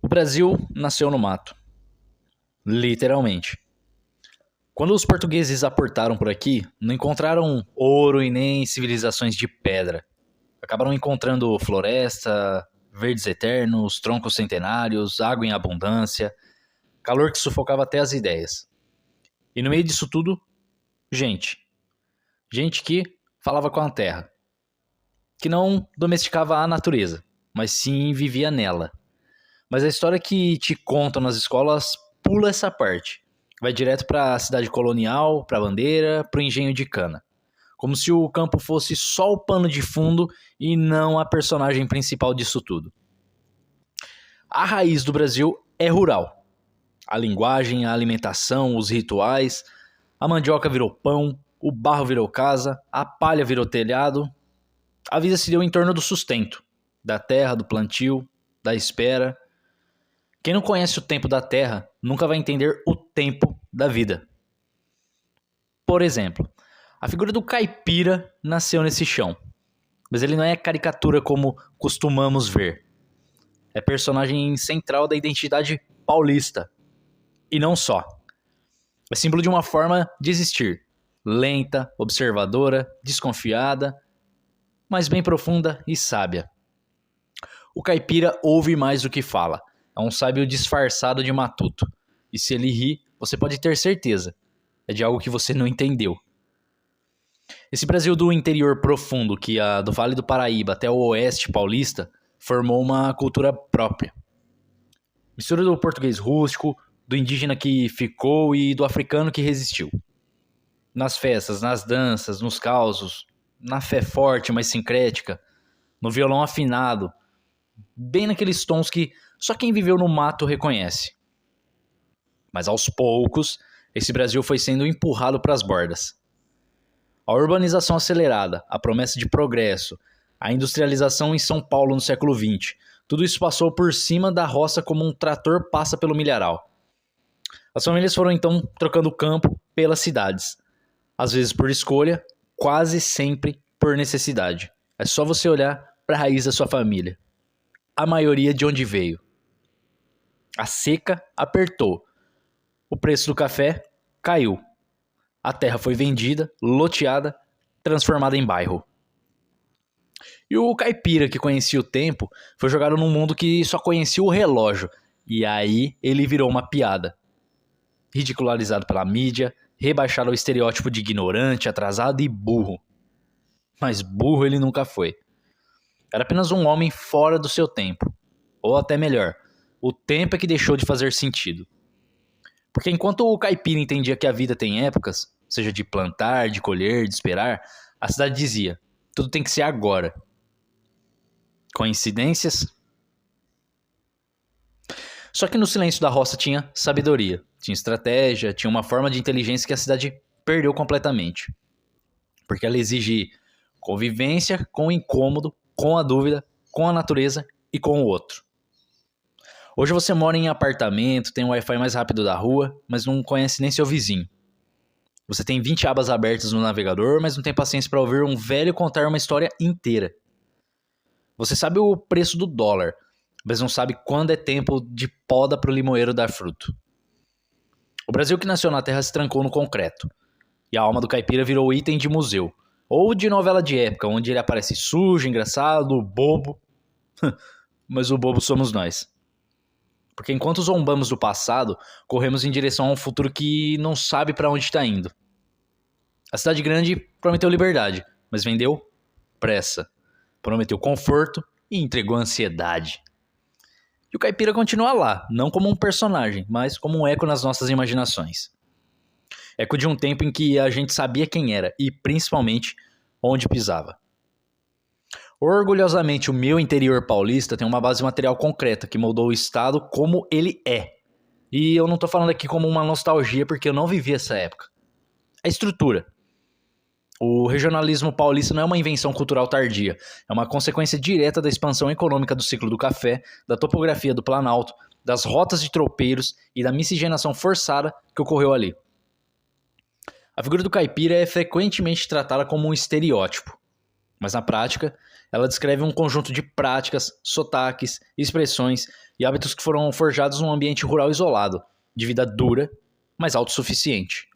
O Brasil nasceu no mato, literalmente. Quando os portugueses aportaram por aqui, não encontraram ouro e nem civilizações de pedra. Acabaram encontrando floresta, verdes eternos, troncos centenários, água em abundância, calor que sufocava até as ideias. E no meio disso tudo, gente. Gente que falava com a terra, que não domesticava a natureza, mas sim vivia nela. Mas a história que te contam nas escolas pula essa parte. Vai direto para a cidade colonial, para a bandeira, para o engenho de cana. Como se o campo fosse só o pano de fundo e não a personagem principal disso tudo. A raiz do Brasil é rural. A linguagem, a alimentação, os rituais. A mandioca virou pão, o barro virou casa, a palha virou telhado. A vida se deu em torno do sustento, da terra, do plantio, da espera. Quem não conhece o tempo da terra nunca vai entender o tempo da vida. Por exemplo, a figura do caipira nasceu nesse chão, mas ele não é caricatura como costumamos ver. É personagem central da identidade paulista. E não só. É símbolo de uma forma de existir, lenta, observadora, desconfiada, mas bem profunda e sábia. O caipira ouve mais do que fala. É um sábio disfarçado de matuto. E se ele ri, você pode ter certeza. É de algo que você não entendeu. Esse Brasil do interior profundo, que ia do Vale do Paraíba até o oeste paulista, formou uma cultura própria. Mistura do português rústico, do indígena que ficou e do africano que resistiu. Nas festas, nas danças, nos causos, na fé forte, mas sincrética, no violão afinado, bem naqueles tons que só quem viveu no mato reconhece. Mas aos poucos, esse Brasil foi sendo empurrado para as bordas. A urbanização acelerada, a promessa de progresso, a industrialização em São Paulo no século XX, tudo isso passou por cima da roça como um trator passa pelo milharal. As famílias foram então trocando o campo pelas cidades. Às vezes por escolha, quase sempre por necessidade. É só você olhar para a raiz da sua família. A maioria de onde veio. A seca apertou. O preço do café caiu. A terra foi vendida, loteada, transformada em bairro. E o caipira que conhecia o tempo foi jogado num mundo que só conhecia o relógio. E aí ele virou uma piada. Ridicularizado pela mídia, rebaixado ao estereótipo de ignorante, atrasado e burro. Mas burro ele nunca foi. Era apenas um homem fora do seu tempo. Ou até melhor, o tempo é que deixou de fazer sentido. Porque enquanto o caipira entendia que a vida tem épocas, seja de plantar, de colher, de esperar, a cidade dizia, tudo tem que ser agora. Coincidências? Só que no silêncio da roça tinha sabedoria, tinha estratégia, tinha uma forma de inteligência que a cidade perdeu completamente. Porque ela exige convivência com o incômodo, com a dúvida, com a natureza e com o outro. Hoje você mora em apartamento, tem o Wi-Fi mais rápido da rua, mas não conhece nem seu vizinho. Você tem 20 abas abertas no navegador, mas não tem paciência para ouvir um velho contar uma história inteira. Você sabe o preço do dólar, mas não sabe quando é tempo de poda para o limoeiro dar fruto. O Brasil que nasceu na terra se trancou no concreto, e a alma do caipira virou item de museu, ou de novela de época, onde ele aparece sujo, engraçado, bobo. Mas o bobo somos nós. Porque enquanto zombamos do passado, corremos em direção a um futuro que não sabe para onde está indo. A cidade grande prometeu liberdade, mas vendeu pressa. Prometeu conforto e entregou ansiedade. E o caipira continua lá, não como um personagem, mas como um eco nas nossas imaginações. Eco de um tempo em que a gente sabia quem era e, principalmente, onde pisava. Orgulhosamente, o meu interior paulista tem uma base material concreta que moldou o estado como ele é. E eu não tô falando aqui como uma nostalgia porque eu não vivi essa época. A estrutura. O regionalismo paulista não é uma invenção cultural tardia, é uma consequência direta da expansão econômica do ciclo do café, da topografia do Planalto, das rotas de tropeiros e da miscigenação forçada que ocorreu ali. A figura do caipira é frequentemente tratada como um estereótipo, mas na prática ela descreve um conjunto de práticas, sotaques, expressões e hábitos que foram forjados num ambiente rural isolado, de vida dura, mas autossuficiente.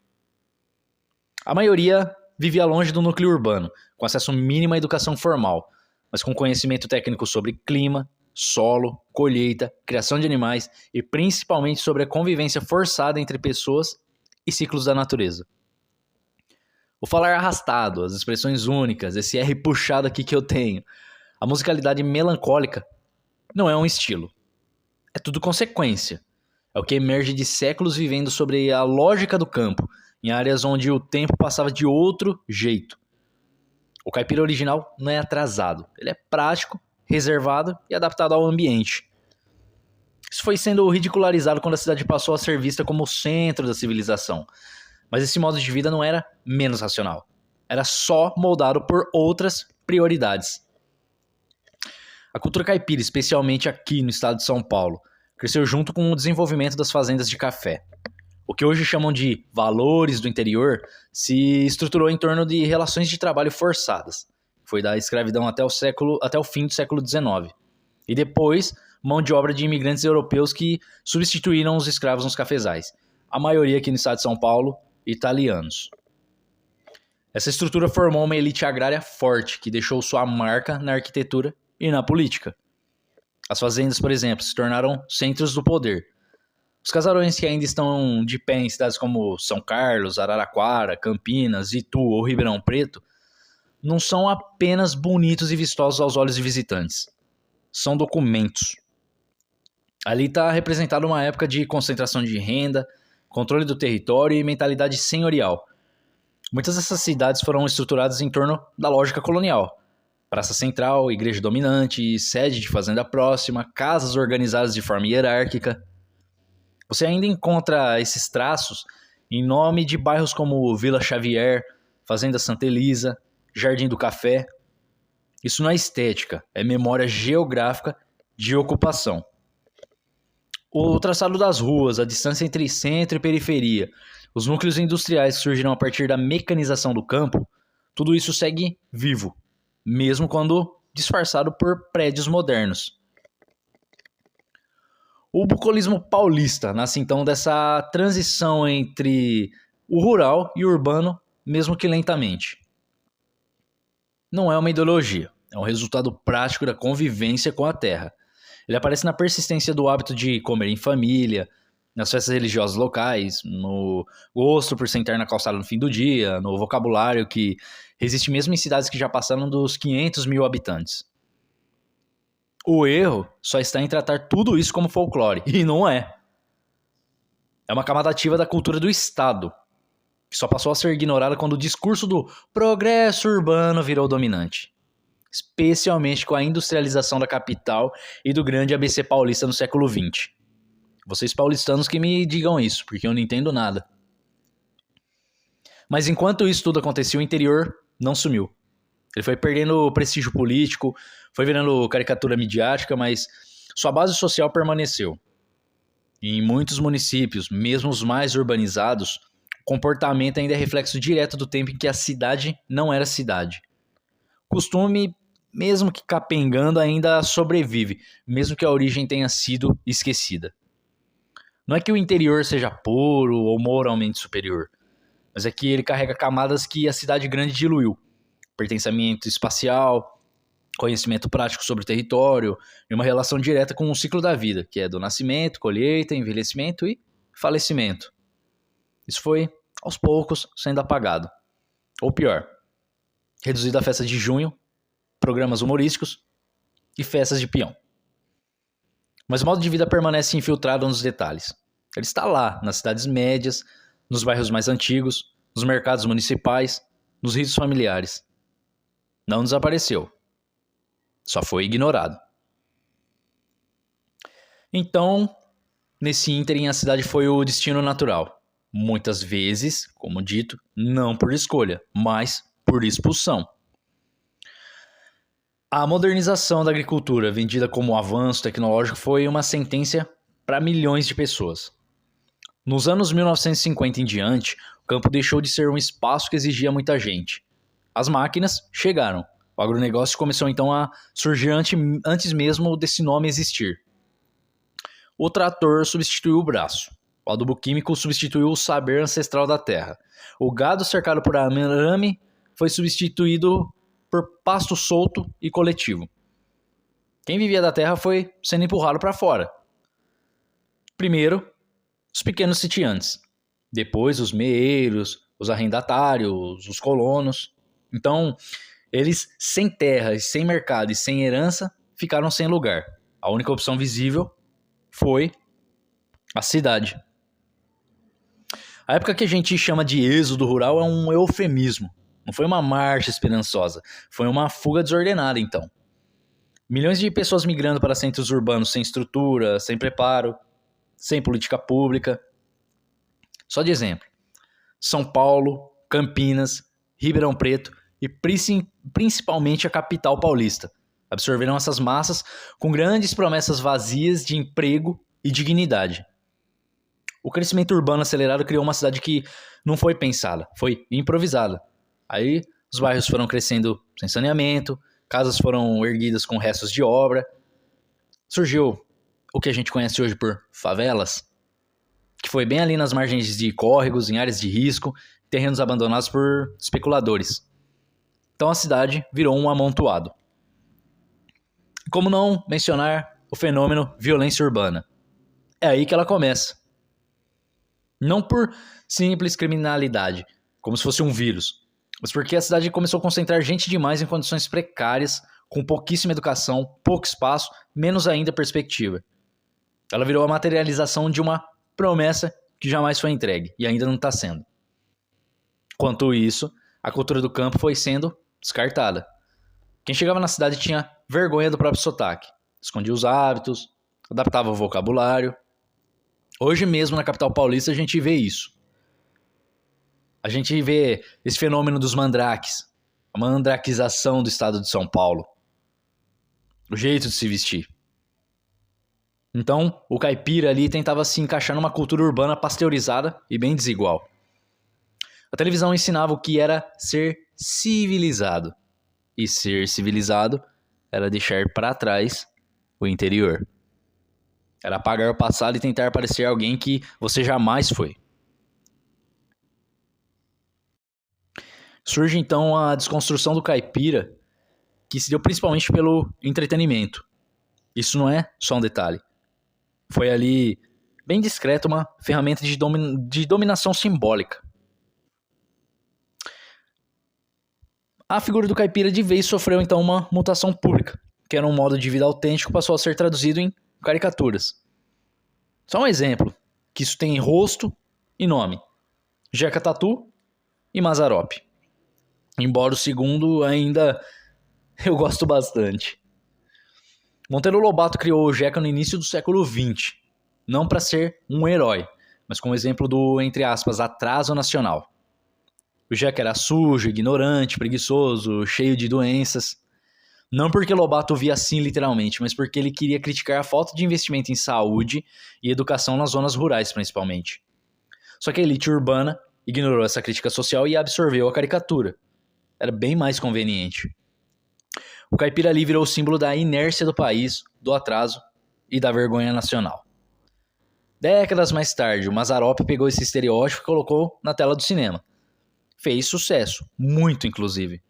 A maioria vivia longe do núcleo urbano, com acesso mínimo à educação formal, mas com conhecimento técnico sobre clima, solo, colheita, criação de animais e principalmente sobre a convivência forçada entre pessoas e ciclos da natureza. O falar arrastado, as expressões únicas, esse R puxado aqui que eu tenho, a musicalidade melancólica, não é um estilo. É tudo consequência. É o que emerge de séculos vivendo sobre a lógica do campo, em áreas onde o tempo passava de outro jeito. O caipira original não é atrasado, ele é prático, reservado e adaptado ao ambiente. Isso foi sendo ridicularizado quando a cidade passou a ser vista como o centro da civilização. Mas esse modo de vida não era menos racional. Era só moldado por outras prioridades. A cultura caipira, especialmente aqui no estado de São Paulo, cresceu junto com o desenvolvimento das fazendas de café. O que hoje chamam de valores do interior se estruturou em torno de relações de trabalho forçadas. Foi da escravidão até o fim do século XIX. E depois, mão de obra de imigrantes europeus que substituíram os escravos nos cafezais. A maioria aqui no estado de São Paulo, italianos. Essa estrutura formou uma elite agrária forte que deixou sua marca na arquitetura e na política. As fazendas, por exemplo, se tornaram centros do poder. Os casarões que ainda estão de pé em cidades como São Carlos, Araraquara, Campinas, Itu ou Ribeirão Preto não são apenas bonitos e vistosos aos olhos de visitantes. São documentos. Ali está representada uma época de concentração de renda, controle do território e mentalidade senhorial. Muitas dessas cidades foram estruturadas em torno da lógica colonial. Praça central, igreja dominante, sede de fazenda próxima, casas organizadas de forma hierárquica. Você ainda encontra esses traços em nome de bairros como Vila Xavier, Fazenda Santa Elisa, Jardim do Café. Isso não é estética, é memória geográfica de ocupação. O traçado das ruas, a distância entre centro e periferia, os núcleos industriais que surgiram a partir da mecanização do campo, tudo isso segue vivo, mesmo quando disfarçado por prédios modernos. O bucolismo paulista nasce então dessa transição entre o rural e o urbano, mesmo que lentamente. Não é uma ideologia, é um resultado prático da convivência com a terra. Ele aparece na persistência do hábito de comer em família, nas festas religiosas locais, no gosto por sentar na calçada no fim do dia, no vocabulário que resiste mesmo em cidades que já passaram dos 500 mil habitantes. O erro só está em tratar tudo isso como folclore, e não é. É uma camada ativa da cultura do Estado, que só passou a ser ignorada quando o discurso do progresso urbano virou dominante. Especialmente com a industrialização da capital e do grande ABC paulista no século XX. Vocês paulistanos que me digam isso, porque eu não entendo nada. Mas enquanto isso tudo acontecia, o interior não sumiu. Ele foi perdendo prestígio político, foi virando caricatura midiática, mas sua base social permaneceu. E em muitos municípios, mesmo os mais urbanizados, o comportamento ainda é reflexo direto do tempo em que a cidade não era cidade. Costume, mesmo que capengando, ainda sobrevive, mesmo que a origem tenha sido esquecida. Não é que o interior seja puro ou moralmente superior, mas é que ele carrega camadas que a cidade grande diluiu. Pertencimento espacial, conhecimento prático sobre o território e uma relação direta com o ciclo da vida, que é do nascimento, colheita, envelhecimento e falecimento. Isso foi, aos poucos, sendo apagado. Ou pior, reduzido a festa de junho, programas humorísticos e festas de peão. Mas o modo de vida permanece infiltrado nos detalhes. Ele está lá, nas cidades médias, nos bairros mais antigos, nos mercados municipais, nos ritos familiares. Não desapareceu. Só foi ignorado. Então, nesse ínterim, a cidade foi o destino natural. Muitas vezes, como dito, não por escolha, mas por expulsão. A modernização da agricultura, vendida como avanço tecnológico, foi uma sentença para milhões de pessoas. Nos anos 1950 em diante, o campo deixou de ser um espaço que exigia muita gente. As máquinas chegaram. O agronegócio começou então a surgir antes mesmo desse nome existir. o trator substituiu o braço. O adubo químico substituiu o saber ancestral da terra. O gado cercado por arame foi substituído por pasto solto e coletivo. Quem vivia da terra foi sendo empurrado para fora. Primeiro, os pequenos sitiantes. Depois, os meeiros, os arrendatários, os colonos. Então, eles sem terra, sem mercado e sem herança, ficaram sem lugar. A única opção visível foi a cidade. A época que a gente chama de êxodo rural é um eufemismo. Não foi uma marcha esperançosa, foi uma fuga desordenada, então. Milhões de pessoas migrando para centros urbanos sem estrutura, sem preparo, sem política pública. Só de exemplo, São Paulo, Campinas, Ribeirão Preto e principalmente a capital paulista absorveram essas massas com grandes promessas vazias de emprego e dignidade. O crescimento urbano acelerado criou uma cidade que não foi pensada, foi improvisada. Aí os bairros foram crescendo sem saneamento, casas foram erguidas com restos de obra. Surgiu o que a gente conhece hoje por favelas, que foi bem ali nas margens de córregos, em áreas de risco, terrenos abandonados por especuladores. Então a cidade virou um amontoado. Como não mencionar o fenômeno violência urbana? É aí que ela começa. Não por simples criminalidade, como se fosse um vírus, mas porque a cidade começou a concentrar gente demais em condições precárias, com pouquíssima educação, pouco espaço, menos ainda perspectiva. Ela virou a materialização de uma promessa que jamais foi entregue e ainda não está sendo. Enquanto isso, a cultura do campo foi sendo descartada. Quem chegava na cidade tinha vergonha do próprio sotaque, escondia os hábitos, adaptava o vocabulário. Hoje mesmo na capital paulista a gente vê isso. A gente vê esse fenômeno dos mandrakes, a mandrakização do estado de São Paulo, o jeito de se vestir. Então, o caipira ali tentava se encaixar numa cultura urbana pasteurizada e bem desigual. A televisão ensinava o que era ser civilizado. E ser civilizado era deixar para trás o interior. Era apagar o passado e tentar parecer alguém que você jamais foi. Surge então a desconstrução do caipira, que se deu principalmente pelo entretenimento. Isso não é só um detalhe. Foi ali, bem discreto, uma ferramenta de dominação simbólica. A figura do caipira de vez sofreu então uma mutação pública, que era um modo de vida autêntico, passou a ser traduzido em caricaturas. Só um exemplo, que isso tem rosto e nome. Jeca Tatu e Mazzaropi. Embora o segundo ainda eu gosto bastante. Monteiro Lobato criou o Jeca no início do século XX, não para ser um herói, mas como exemplo do, entre aspas, atraso nacional. O Jeca era sujo, ignorante, preguiçoso, cheio de doenças. Não porque Lobato via assim literalmente, mas porque ele queria criticar a falta de investimento em saúde e educação nas zonas rurais, principalmente. Só que a elite urbana ignorou essa crítica social e absorveu a caricatura. Era bem mais conveniente. O caipira ali virou o símbolo da inércia do país, do atraso e da vergonha nacional. Décadas mais tarde, o Mazzaropi pegou esse estereótipo e colocou na tela do cinema. Fez sucesso, muito inclusive,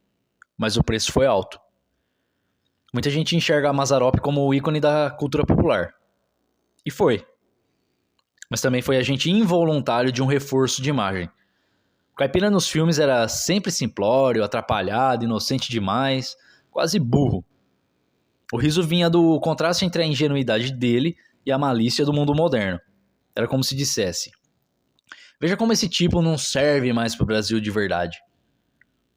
mas o preço foi alto. Muita gente enxerga a Mazzaropi como o ícone da cultura popular. E foi. Mas também foi agente involuntário de um reforço de imagem. O caipira nos filmes era sempre simplório, atrapalhado, inocente demais, quase burro. O riso vinha do contraste entre a ingenuidade dele e a malícia do mundo moderno. Era como se dissesse: veja como esse tipo não serve mais para o Brasil de verdade.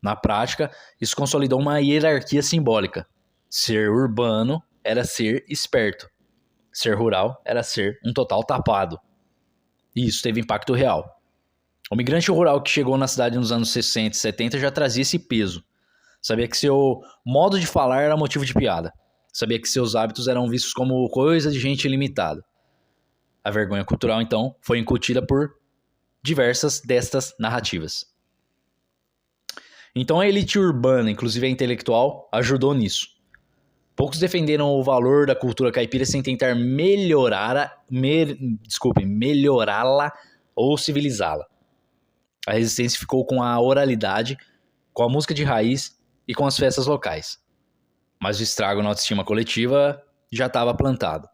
Na prática, isso consolidou uma hierarquia simbólica. Ser urbano era ser esperto. Ser rural era ser um total tapado. E isso teve impacto real. O migrante rural que chegou na cidade nos anos 60 e 70 já trazia esse peso. Sabia que seu modo de falar era motivo de piada. Sabia que seus hábitos eram vistos como coisa de gente limitada. A vergonha cultural, então, foi incutida por diversas destas narrativas. Então a elite urbana, inclusive a intelectual, ajudou nisso. Poucos defenderam o valor da cultura caipira sem tentar melhorá-la ou civilizá-la. A resistência ficou com a oralidade, com a música de raiz e com as festas locais. Mas o estrago na autoestima coletiva já estava plantado.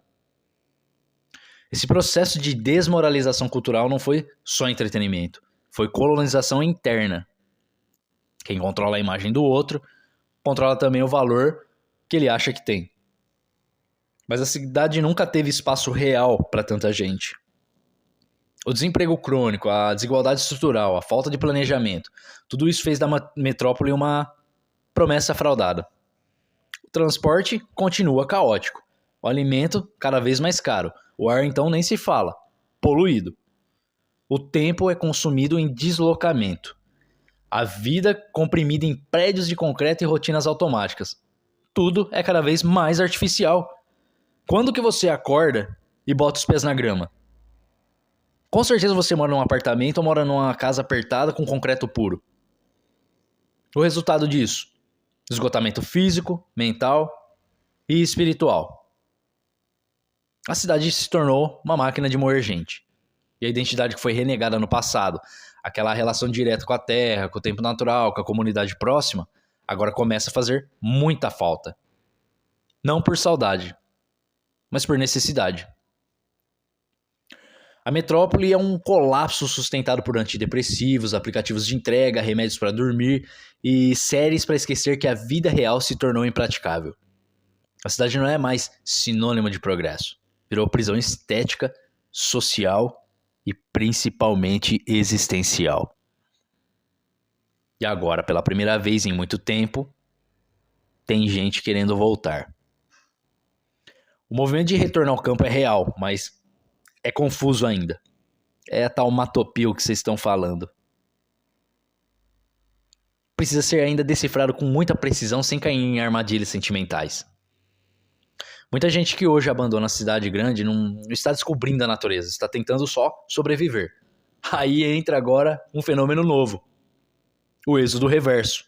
Esse processo de desmoralização cultural não foi só entretenimento, foi colonização interna. Quem controla a imagem do outro, controla também o valor que ele acha que tem. Mas a cidade nunca teve espaço real para tanta gente. O desemprego crônico, a desigualdade estrutural, a falta de planejamento, tudo isso fez da metrópole uma promessa fraudada. O transporte continua caótico, o alimento cada vez mais caro, o ar então nem se fala, poluído. O tempo é consumido em deslocamento. A vida comprimida em prédios de concreto e rotinas automáticas. Tudo é cada vez mais artificial. Quando que você acorda e bota os pés na grama? Com certeza você mora num apartamento ou mora numa casa apertada com concreto puro. O resultado disso? Esgotamento físico, mental e espiritual. A cidade se tornou uma máquina de moer gente. E a identidade que foi renegada no passado, aquela relação direta com a terra, com o tempo natural, com a comunidade próxima, agora começa a fazer muita falta. Não por saudade, mas por necessidade. A metrópole é um colapso sustentado por antidepressivos, aplicativos de entrega, remédios para dormir e séries para esquecer que a vida real se tornou impraticável. A cidade não é mais sinônimo de progresso. Virou prisão estética, social e principalmente existencial. E agora, pela primeira vez em muito tempo, tem gente querendo voltar. O movimento de retorno ao campo é real, mas é confuso ainda. É a tal matopio que vocês estão falando. Precisa ser ainda decifrado com muita precisão sem cair em armadilhas sentimentais. Muita gente que hoje abandona a cidade grande não está descobrindo a natureza, está tentando só sobreviver. Aí entra agora um fenômeno novo. O êxodo reverso.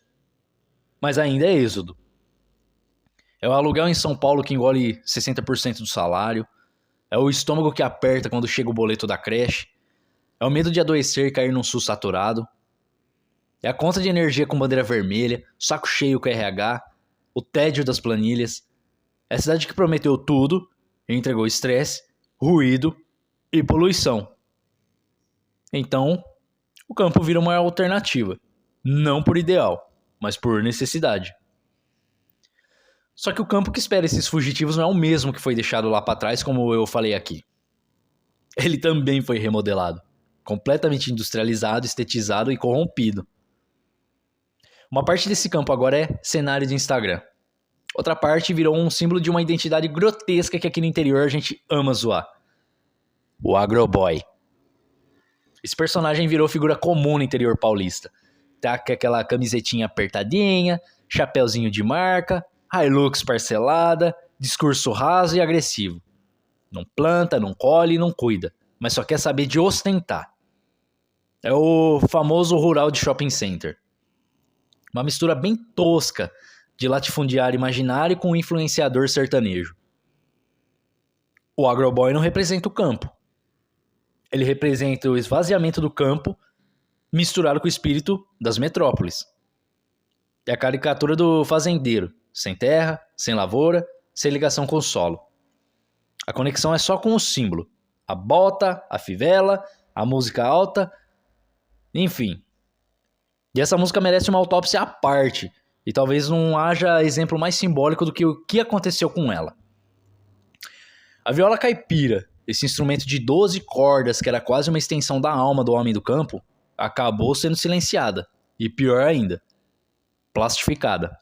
Mas ainda é êxodo. É o aluguel em São Paulo que engole 60% do salário. É o estômago que aperta quando chega o boleto da creche. É o medo de adoecer e cair num SUS saturado. É a conta de energia com bandeira vermelha, saco cheio com RH, o tédio das planilhas. É a cidade que prometeu tudo e entregou estresse, ruído e poluição. Então, o campo vira uma alternativa. Não por ideal, mas por necessidade. Só que o campo que espera esses fugitivos não é o mesmo que foi deixado lá para trás, como eu falei aqui. Ele também foi remodelado, completamente industrializado, estetizado e corrompido. Uma parte desse campo agora é cenário de Instagram. Outra parte virou um símbolo de uma identidade grotesca que aqui no interior a gente ama zoar. O agroboy. Esse personagem virou figura comum no interior paulista. Tá com aquela camisetinha apertadinha, chapeuzinho de marca, Hilux parcelada, discurso raso e agressivo. Não planta, não colhe, não cuida, mas só quer saber de ostentar. É o famoso rural de shopping center. Uma mistura bem tosca de latifundiário imaginário com influenciador sertanejo. O agroboy não representa o campo. Ele representa o esvaziamento do campo misturado com o espírito das metrópoles. É a caricatura do fazendeiro, sem terra, sem lavoura, sem ligação com o solo. A conexão é só com o símbolo. A bota, a fivela, a música alta, enfim. E essa música merece uma autópsia à parte, e talvez não haja exemplo mais simbólico do que o que aconteceu com ela. A viola caipira, esse instrumento de 12 cordas que era quase uma extensão da alma do homem do campo, acabou sendo silenciada, e pior ainda, plastificada.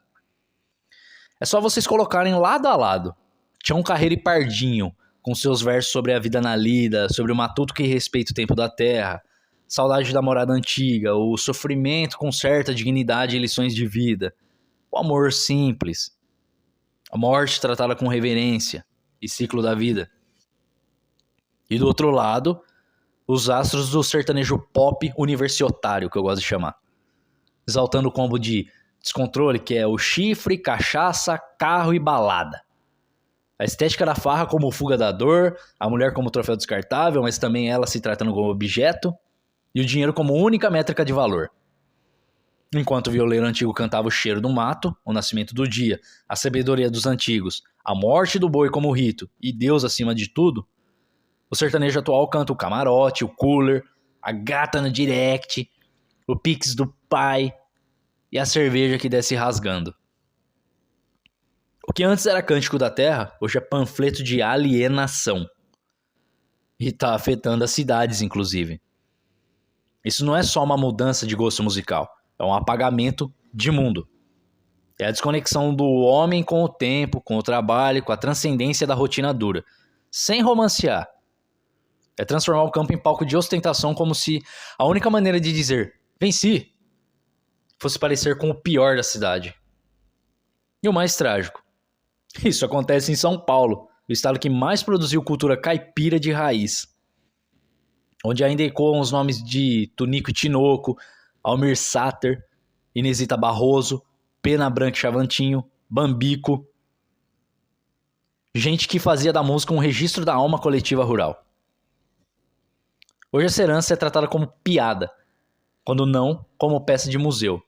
É só vocês colocarem lado a lado Tião Carreiro e Pardinho, com seus versos sobre a vida na lida, sobre o matuto que respeita o tempo da terra, saudade da morada antiga, o sofrimento com certa dignidade e lições de vida, o amor simples, a morte tratada com reverência e ciclo da vida. E do outro lado, os astros do sertanejo pop universitário, que eu gosto de chamar, exaltando o combo de descontrole, que é o chifre, cachaça, carro e balada. A estética da farra como fuga da dor, a mulher como troféu descartável, mas também ela se tratando como objeto, e o dinheiro como única métrica de valor. Enquanto o violeiro antigo cantava o cheiro do mato, o nascimento do dia, a sabedoria dos antigos, a morte do boi como rito e Deus acima de tudo, o sertanejo atual canta o camarote, o cooler, a gata no direct, o pix do pai e a cerveja que desce rasgando. O que antes era cântico da terra, hoje é panfleto de alienação. E tá afetando as cidades, inclusive. Isso não é só uma mudança de gosto musical, é um apagamento de mundo. É a desconexão do homem com o tempo, com o trabalho, com a transcendência da rotina dura. Sem romancear. É transformar o campo em palco de ostentação como se a única maneira de dizer venci fosse parecer com o pior da cidade. E o mais trágico. Isso acontece em São Paulo, o estado que mais produziu cultura caipira de raiz. Onde ainda ecoam os nomes de Tunico e Tinoco, Almir Sater, Inesita Barroso, Pena Branca e Chavantinho, Bambico. Gente que fazia da música um registro da alma coletiva rural. Hoje essa herança é tratada como piada, quando não como peça de museu.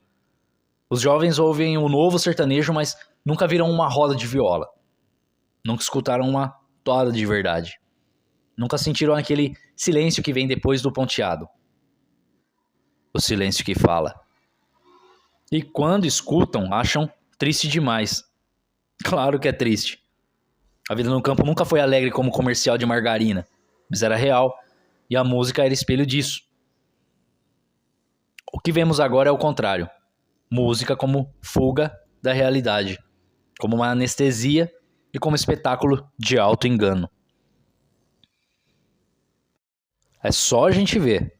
Os jovens ouvem o novo sertanejo, mas nunca viram uma roda de viola. Nunca escutaram uma toada de verdade. Nunca sentiram aquele silêncio que vem depois do ponteado. O silêncio que fala. E quando escutam, acham triste demais. Claro que é triste. A vida no campo nunca foi alegre como comercial de margarina, mas era real, e a música era espelho disso. O que vemos agora é o contrário. Música como fuga da realidade, como uma anestesia e como espetáculo de auto-engano. É só a gente ver.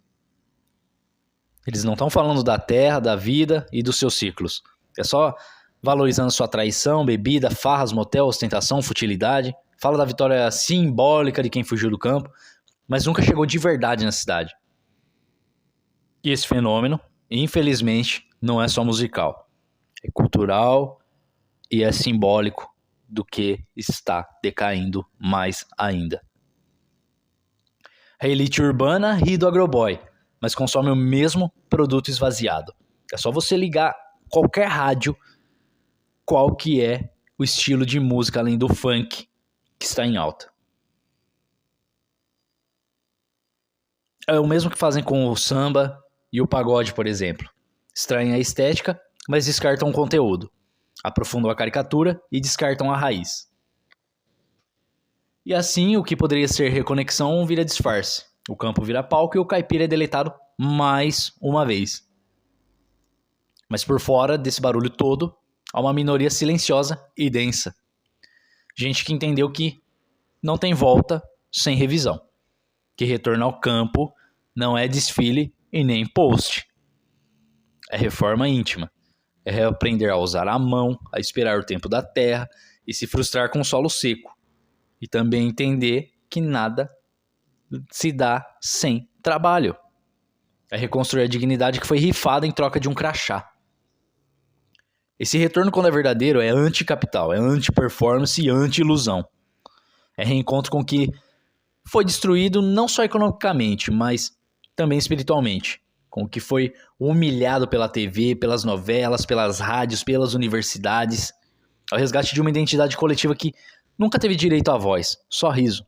Eles não estão falando da terra, da vida e dos seus ciclos. É só valorizando sua traição, bebida, farras, motel, ostentação, futilidade. Fala da vitória simbólica de quem fugiu do campo, mas nunca chegou de verdade na cidade. E esse fenômeno, infelizmente, não é só musical. É cultural e é simbólico do que está decaindo mais ainda. A elite urbana ri do agroboy, mas consome o mesmo produto esvaziado. É só você ligar qualquer rádio, qual que é o estilo de música além do funk que está em alta. É o mesmo que fazem com o samba e o pagode, por exemplo. Extraem a estética, mas descartam o conteúdo. Aprofundam a caricatura e descartam a raiz. E assim, o que poderia ser reconexão vira disfarce. O campo vira palco e o caipira é deletado mais uma vez. Mas por fora desse barulho todo, há uma minoria silenciosa e densa. Gente que entendeu que não tem volta sem revisão. Que retorno ao campo não é desfile e nem post. É reforma íntima. É reaprender a usar a mão, a esperar o tempo da terra e se frustrar com o solo seco. E também entender que nada se dá sem trabalho. É reconstruir a dignidade que foi rifada em troca de um crachá. Esse retorno, quando é verdadeiro, é anticapital, é anti-performance e anti-ilusão. É reencontro com o que foi destruído não só economicamente, mas também espiritualmente. Com o que foi humilhado pela TV, pelas novelas, pelas rádios, pelas universidades. Ao resgate de uma identidade coletiva que nunca teve direito à voz, só riso.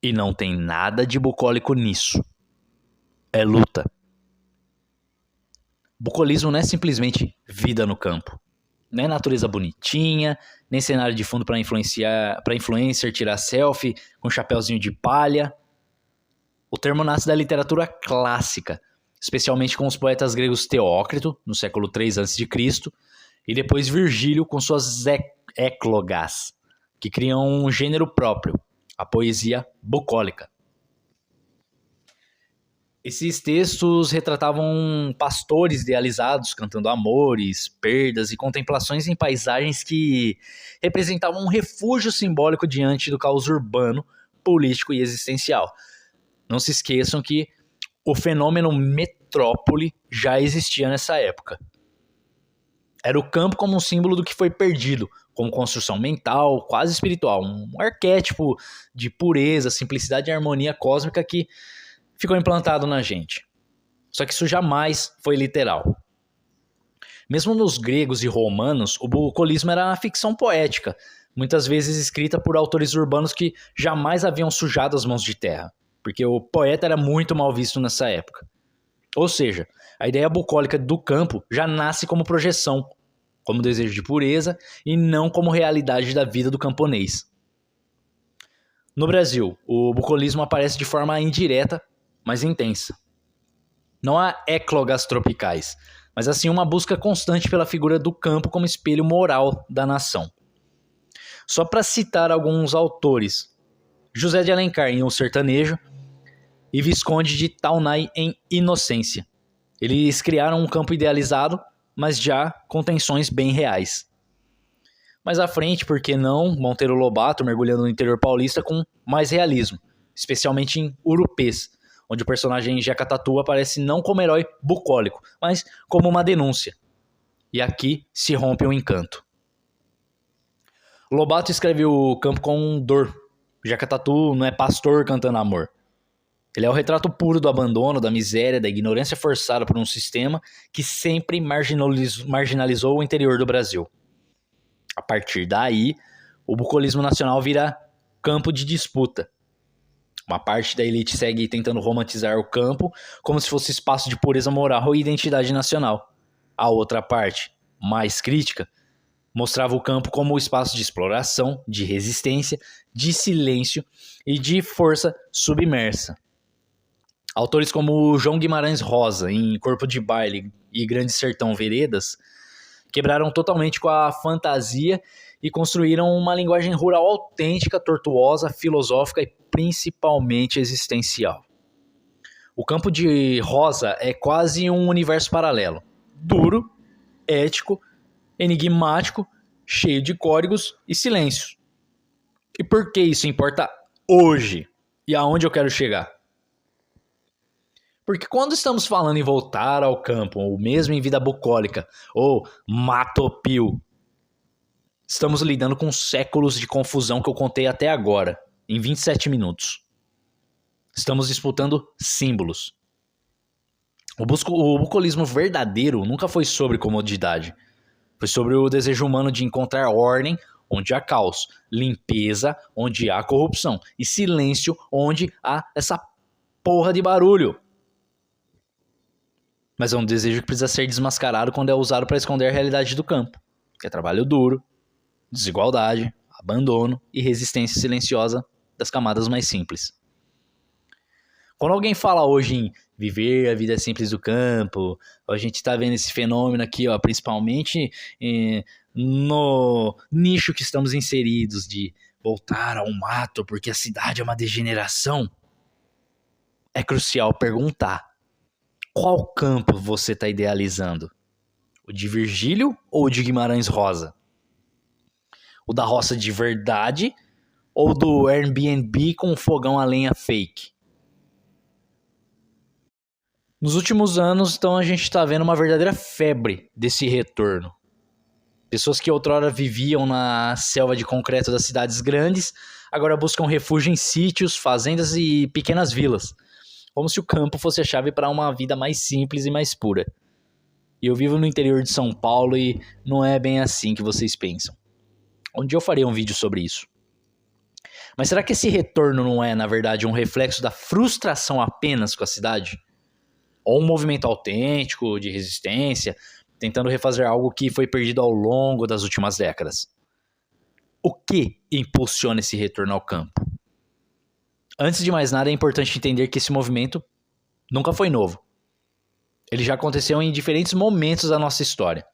E não tem nada de bucólico nisso. É luta. Bucolismo não é simplesmente vida no campo. Não é natureza bonitinha, nem cenário de fundo para influencer tirar selfie com chapéuzinho de palha. O termo nasce da literatura clássica, especialmente com os poetas gregos Teócrito, no século III a.C., e depois Virgílio com suas éclogas, que criam um gênero próprio, a poesia bucólica. Esses textos retratavam pastores idealizados cantando amores, perdas e contemplações em paisagens que representavam um refúgio simbólico diante do caos urbano, político e existencial. Não se esqueçam que o fenômeno metrópole já existia nessa época. Era o campo como um símbolo do que foi perdido, como construção mental, quase espiritual, um arquétipo de pureza, simplicidade e harmonia cósmica que ficou implantado na gente. Só que isso jamais foi literal. Mesmo nos gregos e romanos, o bucolismo era uma ficção poética, muitas vezes escrita por autores urbanos que jamais haviam sujado as mãos de terra, porque o poeta era muito mal visto nessa época. Ou seja, a ideia bucólica do campo já nasce como projeção, como desejo de pureza e não como realidade da vida do camponês. No Brasil, o bucolismo aparece de forma indireta, mas intensa. Não há eclogas tropicais, mas assim uma busca constante pela figura do campo como espelho moral da nação. Só para citar alguns autores: José de Alencar em O Sertanejo e Visconde de Taunay em Inocência. Eles criaram um campo idealizado, mas já com tensões bem reais. Mais à frente, por que não, Monteiro Lobato mergulhando no interior paulista com mais realismo, especialmente em Urupês, onde o personagem Jeca Tatu aparece não como herói bucólico, mas como uma denúncia. E aqui se rompe o encanto. Lobato escreve o campo com dor. Jeca Tatu não é pastor cantando amor. Ele é o retrato puro do abandono, da miséria, da ignorância forçada por um sistema que sempre marginalizou o interior do Brasil. A partir daí, o bucolismo nacional vira campo de disputa. Uma parte da elite segue tentando romantizar o campo como se fosse espaço de pureza moral e identidade nacional. A outra parte, mais crítica, mostrava o campo como espaço de exploração, de resistência, de silêncio e de força submersa. Autores como João Guimarães Rosa, em Corpo de Baile e Grande Sertão Veredas, quebraram totalmente com a fantasia e construíram uma linguagem rural autêntica, tortuosa, filosófica e principalmente existencial. O campo de Rosa é quase um universo paralelo, duro, ético, enigmático, cheio de códigos e silêncios. E por que isso importa hoje? E aonde eu quero chegar? Porque quando estamos falando em voltar ao campo, ou mesmo em vida bucólica, ou matopio, estamos lidando com séculos de confusão que eu contei até agora, em 27 minutos. Estamos disputando símbolos. O bucolismo verdadeiro nunca foi sobre comodidade. Foi sobre o desejo humano de encontrar ordem onde há caos, limpeza onde há corrupção e silêncio onde há essa porra de barulho. Mas é um desejo que precisa ser desmascarado quando é usado para esconder a realidade do campo, que é trabalho duro, desigualdade, abandono e resistência silenciosa das camadas mais simples. Quando alguém fala hoje em viver a vida simples do campo, a gente está vendo esse fenômeno aqui, ó, principalmente no nicho que estamos inseridos de voltar ao mato porque a cidade é uma degeneração, é crucial perguntar: qual campo você está idealizando? O de Virgílio ou o de Guimarães Rosa? O da roça de verdade ou do Airbnb com fogão a lenha fake? Nos últimos anos, então, a gente está vendo uma verdadeira febre desse retorno. Pessoas que outrora viviam na selva de concreto das cidades grandes, agora buscam refúgio em sítios, fazendas e pequenas vilas, como se o campo fosse a chave para uma vida mais simples e mais pura. E eu vivo no interior de São Paulo e não é bem assim que vocês pensam. Um dia eu farei um vídeo sobre isso. Mas será que esse retorno não é, na verdade, um reflexo da frustração apenas com a cidade? Ou um movimento autêntico de resistência, tentando refazer algo que foi perdido ao longo das últimas décadas? O que impulsiona esse retorno ao campo? Antes de mais nada, é importante entender que esse movimento nunca foi novo. Ele já aconteceu em diferentes momentos da nossa história.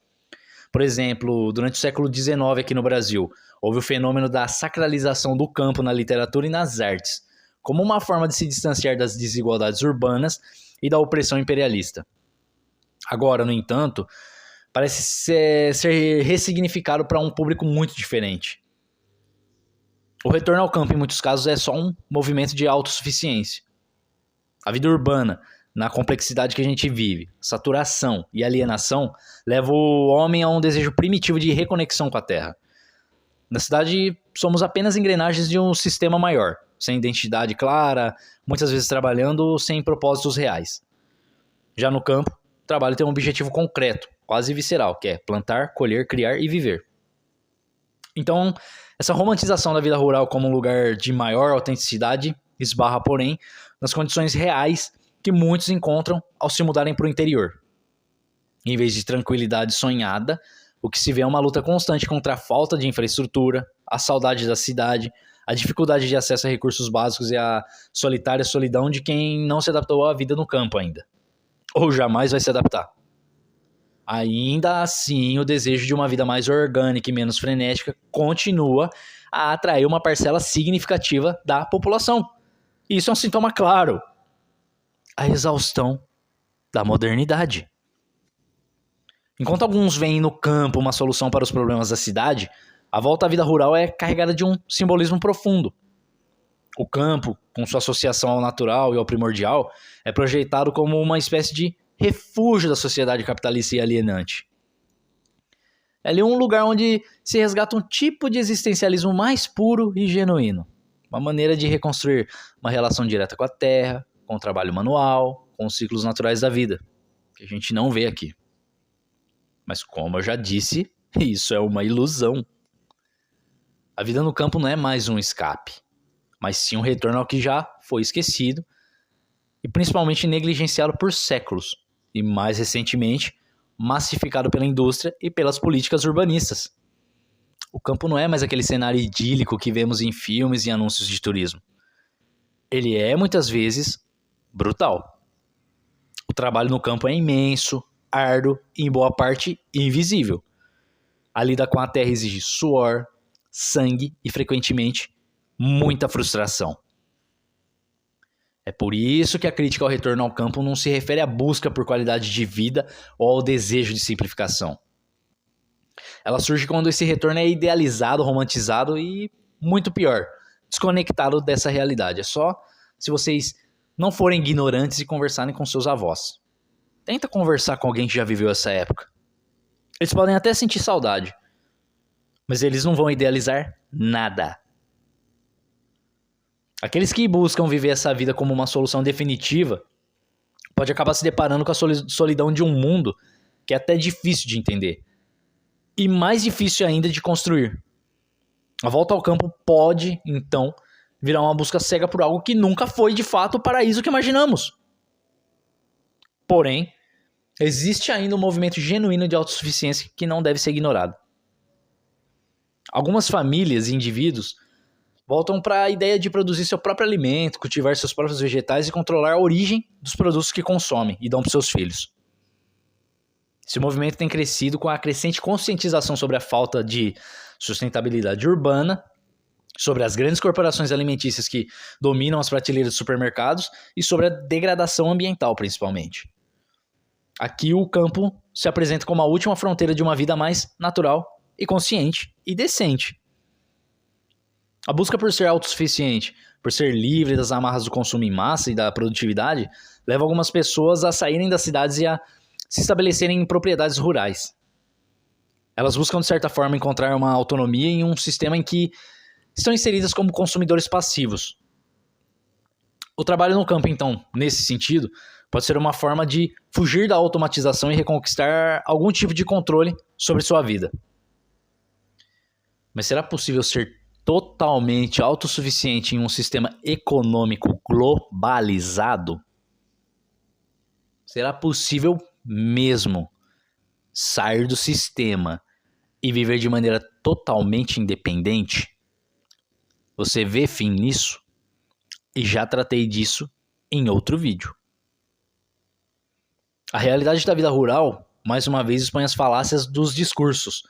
Por exemplo, durante o século XIX aqui no Brasil, houve o fenômeno da sacralização do campo na literatura e nas artes, como uma forma de se distanciar das desigualdades urbanas e da opressão imperialista. Agora, no entanto, parece ser ressignificado para um público muito diferente. O retorno ao campo, em muitos casos, é só um movimento de autossuficiência. A vida urbana, na complexidade que a gente vive, saturação e alienação, leva o homem a um desejo primitivo de reconexão com a terra. Na cidade, somos apenas engrenagens de um sistema maior, sem identidade clara, muitas vezes trabalhando sem propósitos reais. Já no campo, o trabalho tem um objetivo concreto, quase visceral, que é plantar, colher, criar e viver. Então, essa romantização da vida rural como um lugar de maior autenticidade esbarra, porém, nas condições reais que muitos encontram ao se mudarem para o interior. Em vez de tranquilidade sonhada, o que se vê é uma luta constante contra a falta de infraestrutura, a saudade da cidade, a dificuldade de acesso a recursos básicos e a solitária solidão de quem não se adaptou à vida no campo ainda. Ou jamais vai se adaptar. Ainda assim, o desejo de uma vida mais orgânica e menos frenética continua a atrair uma parcela significativa da população. E isso é um sintoma claro. A exaustão da modernidade. Enquanto alguns veem no campo uma solução para os problemas da cidade, a volta à vida rural é carregada de um simbolismo profundo. O campo, com sua associação ao natural e ao primordial, é projetado como uma espécie de refúgio da sociedade capitalista e alienante. É ali um lugar onde se resgata um tipo de existencialismo mais puro e genuíno. Uma maneira de reconstruir uma relação direta com a terra, com o trabalho manual, com os ciclos naturais da vida, que a gente não vê aqui. Mas como eu já disse, isso é uma ilusão. A vida no campo não é mais um escape, mas sim um retorno ao que já foi esquecido e principalmente negligenciado por séculos e, mais recentemente, massificado pela indústria e pelas políticas urbanistas. O campo não é mais aquele cenário idílico que vemos em filmes e anúncios de turismo. Ele é, muitas vezes, brutal. O trabalho no campo é imenso, árduo e, em boa parte, invisível. A lida com a terra exige suor, sangue e, frequentemente, muita frustração. É por isso que a crítica ao retorno ao campo não se refere à busca por qualidade de vida ou ao desejo de simplificação. Ela surge quando esse retorno é idealizado, romantizado e, muito pior, desconectado dessa realidade. É só se vocês não forem ignorantes e conversarem com seus avós. Tenta conversar com alguém que já viveu essa época. Eles podem até sentir saudade, mas eles não vão idealizar nada. Aqueles que buscam viver essa vida como uma solução definitiva pode acabar se deparando com a solidão de um mundo que é até difícil de entender e mais difícil ainda de construir. A volta ao campo pode, então, virar uma busca cega por algo que nunca foi de fato o paraíso que imaginamos. Porém, existe ainda um movimento genuíno de autossuficiência que não deve ser ignorado. Algumas famílias e indivíduos voltam para a ideia de produzir seu próprio alimento, cultivar seus próprios vegetais e controlar a origem dos produtos que consomem e dão para seus filhos. Esse movimento tem crescido com a crescente conscientização sobre a falta de sustentabilidade urbana, sobre as grandes corporações alimentícias que dominam as prateleiras dos supermercados e sobre a degradação ambiental, principalmente. Aqui o campo se apresenta como a última fronteira de uma vida mais natural e consciente e decente. A busca por ser autossuficiente, por ser livre das amarras do consumo em massa e da produtividade, leva algumas pessoas a saírem das cidades e a se estabelecerem em propriedades rurais. Elas buscam, de certa forma, encontrar uma autonomia em um sistema em que estão inseridas como consumidores passivos. O trabalho no campo, então, nesse sentido, pode ser uma forma de fugir da automatização e reconquistar algum tipo de controle sobre sua vida. Mas será possível ser totalmente autossuficiente em um sistema econômico globalizado? Será possível mesmo sair do sistema e viver de maneira totalmente independente? Você vê fim nisso? E já tratei disso em outro vídeo. A realidade da vida rural, mais uma vez, expõe as falácias dos discursos,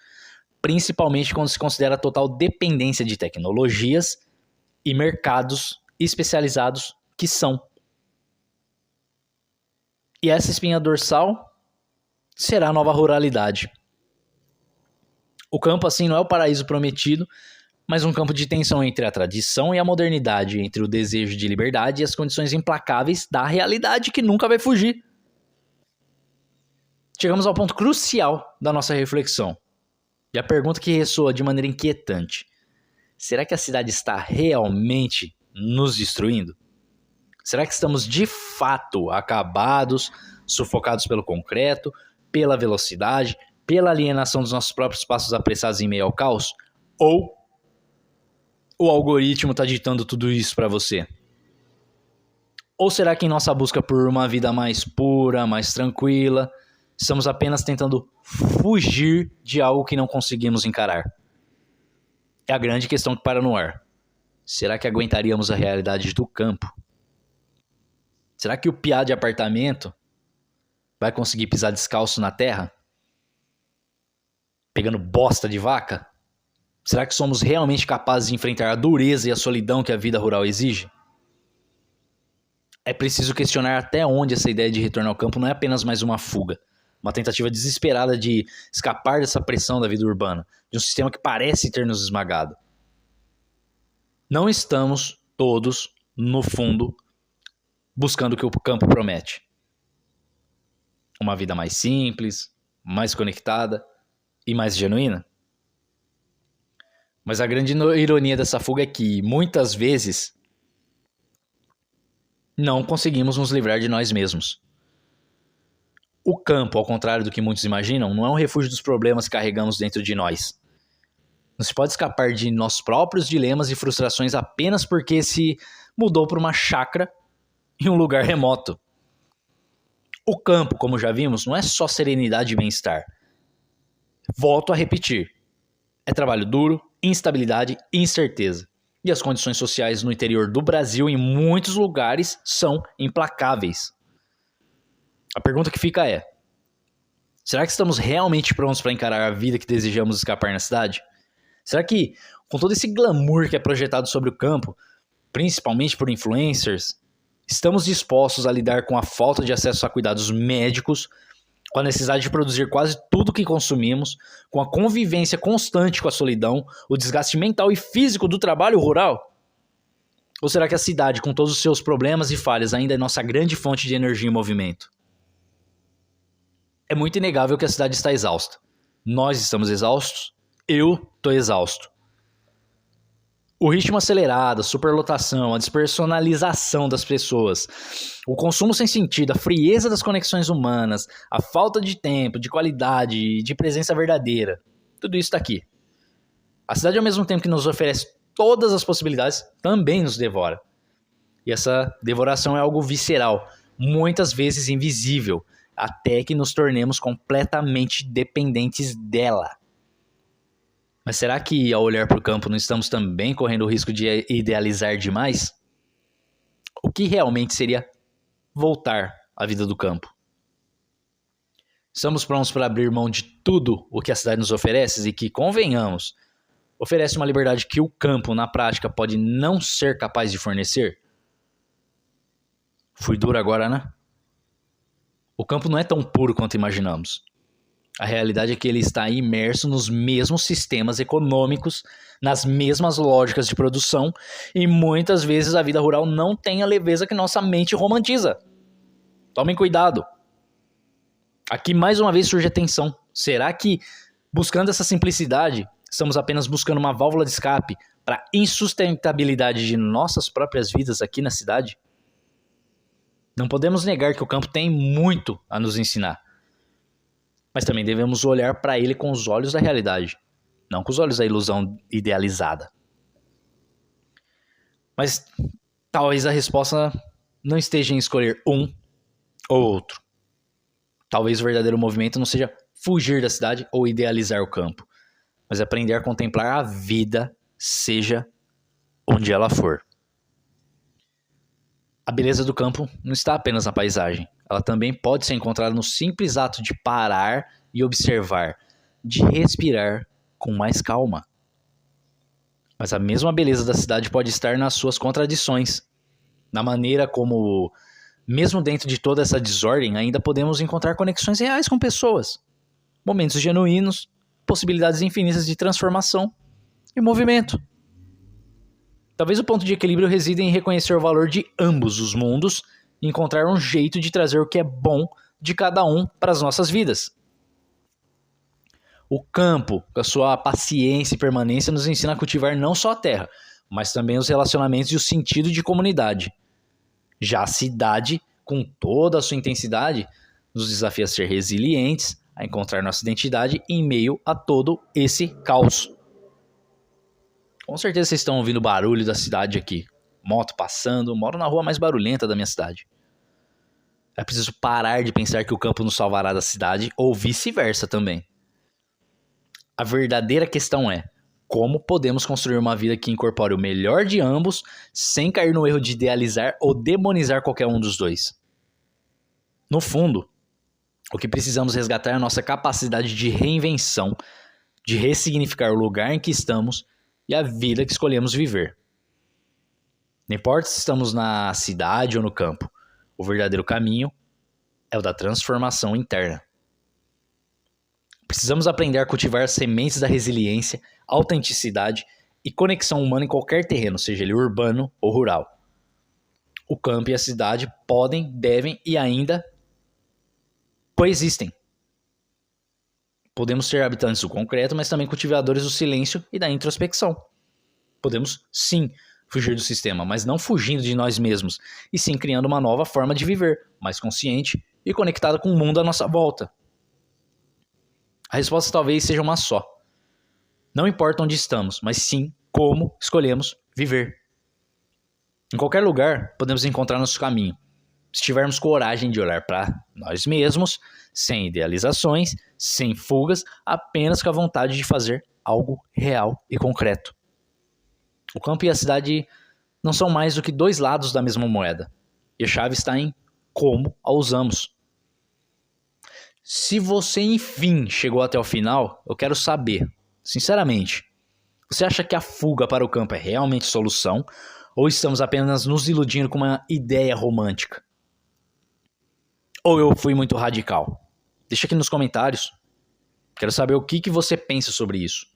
principalmente quando se considera a total dependência de tecnologias e mercados especializados que são. E essa espinha dorsal será a nova ruralidade. O campo, assim, não é o paraíso prometido, mas um campo de tensão entre a tradição e a modernidade, entre o desejo de liberdade e as condições implacáveis da realidade que nunca vai fugir. Chegamos ao ponto crucial da nossa reflexão. E a pergunta que ressoa de maneira inquietante: será que a cidade está realmente nos destruindo? Será que estamos de fato acabados, sufocados pelo concreto, pela velocidade, pela alienação dos nossos próprios passos apressados em meio ao caos? Ou o algoritmo está ditando tudo isso para você? Ou será que em nossa busca por uma vida mais pura, mais tranquila, estamos apenas tentando fugir de algo que não conseguimos encarar? É a grande questão que para no ar. Será que aguentaríamos a realidade do campo? Será que o piá de apartamento vai conseguir pisar descalço na terra? Pegando bosta de vaca? Será que somos realmente capazes de enfrentar a dureza e a solidão que a vida rural exige? É preciso questionar até onde essa ideia de retorno ao campo não é apenas mais uma fuga, uma tentativa desesperada de escapar dessa pressão da vida urbana, de um sistema que parece ter nos esmagado. Não estamos todos, no fundo, buscando o que o campo promete. Uma vida mais simples, mais conectada e mais genuína. Mas a grande ironia dessa fuga é que, muitas vezes, não conseguimos nos livrar de nós mesmos. O campo, ao contrário do que muitos imaginam, não é um refúgio dos problemas que carregamos dentro de nós. Não se pode escapar de nossos próprios dilemas e frustrações apenas porque se mudou para uma chácara em um lugar remoto. O campo, como já vimos, não é só serenidade e bem-estar. Volto a repetir. É trabalho duro, instabilidade e incerteza. E as condições sociais no interior do Brasil, em muitos lugares, são implacáveis. A pergunta que fica é: será que estamos realmente prontos para encarar a vida que desejamos escapar na cidade? Será que, com todo esse glamour que é projetado sobre o campo, principalmente por influencers, estamos dispostos a lidar com a falta de acesso a cuidados médicos, com a necessidade de produzir quase tudo que consumimos, com a convivência constante com a solidão, o desgaste mental e físico do trabalho rural? Ou será que a cidade, com todos os seus problemas e falhas, ainda é nossa grande fonte de energia e movimento? É muito inegável que a cidade está exausta. Nós estamos exaustos, eu estou exausto. O ritmo acelerado, a superlotação, a despersonalização das pessoas, o consumo sem sentido, a frieza das conexões humanas, a falta de tempo, de qualidade, de presença verdadeira, tudo isso está aqui. A cidade, ao mesmo tempo que nos oferece todas as possibilidades, também nos devora. E essa devoração é algo visceral, muitas vezes invisível, até que nos tornemos completamente dependentes dela. Mas será que, ao olhar para o campo, não estamos também correndo o risco de idealizar demais? O que realmente seria voltar à vida do campo? Estamos prontos para abrir mão de tudo o que a cidade nos oferece e que, convenhamos, oferece uma liberdade que o campo, na prática, pode não ser capaz de fornecer? Fui duro agora, né? O campo não é tão puro quanto imaginamos. A realidade é que ele está imerso nos mesmos sistemas econômicos, nas mesmas lógicas de produção, e muitas vezes a vida rural não tem a leveza que nossa mente romantiza. Tomem cuidado. Aqui mais uma vez surge a tensão. Será que, buscando essa simplicidade, estamos apenas buscando uma válvula de escape para a insustentabilidade de nossas próprias vidas aqui na cidade? Não podemos negar que o campo tem muito a nos ensinar. Mas também devemos olhar para ele com os olhos da realidade, não com os olhos da ilusão idealizada. Mas talvez a resposta não esteja em escolher um ou outro. Talvez o verdadeiro movimento não seja fugir da cidade ou idealizar o campo, mas aprender a contemplar a vida, seja onde ela for. A beleza do campo não está apenas na paisagem. Ela também pode ser encontrada no simples ato de parar e observar, de respirar com mais calma. Mas a mesma beleza da cidade pode estar nas suas contradições, na maneira como, mesmo dentro de toda essa desordem, ainda podemos encontrar conexões reais com pessoas, momentos genuínos, possibilidades infinitas de transformação e movimento. Talvez o ponto de equilíbrio resida em reconhecer o valor de ambos os mundos e encontrar um jeito de trazer o que é bom de cada um para as nossas vidas. O campo, com a sua paciência e permanência, nos ensina a cultivar não só a terra, mas também os relacionamentos e o sentido de comunidade. Já a cidade, com toda a sua intensidade, nos desafia a ser resilientes, a encontrar nossa identidade em meio a todo esse caos. Com certeza vocês estão ouvindo o barulho da cidade aqui. Moto passando, moro na rua mais barulhenta da minha cidade. É preciso parar de pensar que o campo nos salvará da cidade ou vice-versa também. A verdadeira questão é: como podemos construir uma vida que incorpore o melhor de ambos sem cair no erro de idealizar ou demonizar qualquer um dos dois? No fundo, o que precisamos resgatar é a nossa capacidade de reinvenção, de ressignificar o lugar em que estamos e a vida que escolhemos viver. Não importa se estamos na cidade ou no campo, o verdadeiro caminho é o da transformação interna. Precisamos aprender a cultivar as sementes da resiliência, autenticidade e conexão humana em qualquer terreno, seja ele urbano ou rural. O campo e a cidade podem, devem e ainda coexistem. Podemos ser habitantes do concreto, mas também cultivadores do silêncio e da introspecção. Podemos, sim, fugir do sistema, mas não fugindo de nós mesmos, e sim criando uma nova forma de viver, mais consciente e conectada com o mundo à nossa volta. A resposta talvez seja uma só. Não importa onde estamos, mas sim como escolhemos viver. Em qualquer lugar, podemos encontrar nosso caminho, se tivermos coragem de olhar para nós mesmos, sem idealizações, sem fugas, apenas com a vontade de fazer algo real e concreto. O campo e a cidade não são mais do que dois lados da mesma moeda, e a chave está em como a usamos. Se você, enfim, chegou até o final, eu quero saber, sinceramente, você acha que a fuga para o campo é realmente solução ou estamos apenas nos iludindo com uma ideia romântica? Ou eu fui muito radical? Deixa aqui nos comentários. Quero saber o que você pensa sobre isso.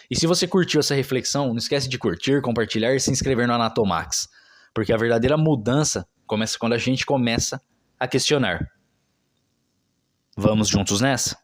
E se você curtiu essa reflexão, não esquece de curtir, compartilhar e se inscrever no Anatomax, porque a verdadeira mudança começa quando a gente começa a questionar. Vamos juntos nessa?